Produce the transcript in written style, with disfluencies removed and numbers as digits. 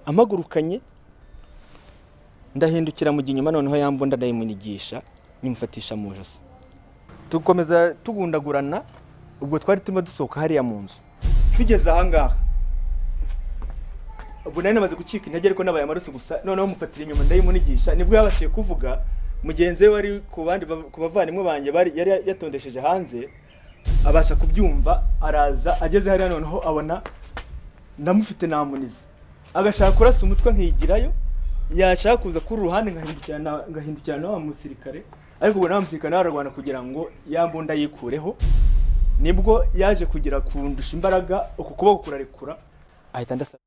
amagurukanye ndahindukira mu ginyuma noneho yambunda ndayimunigisha nimufatisha mu josi tukomeza tugundagurana ubwo twari turimo dusohoka hariya mu nzu tugeze aha ngaha ubwo nari namaze gucika intege ariko nabaye amarusi gusa noneho mufatira inyuma ndayimunigisha nibwo yabashiye kuvuga mugenzi we wari ku bavandimwe banjye yari yatondesheje hanze abasha kubyumva araza ageze hariya noneho abona ndamufite namunize agashaka kurasa umutwe nkigirayo yashaka kuza kuri ruhande ngahindukirana wa musirikare ariko ubwo namusirikare ararwana kugira ngo yambunda yikureho nibwo yaje kugira kundusha imbaraga uku kuboko kurarekura ahita ndasa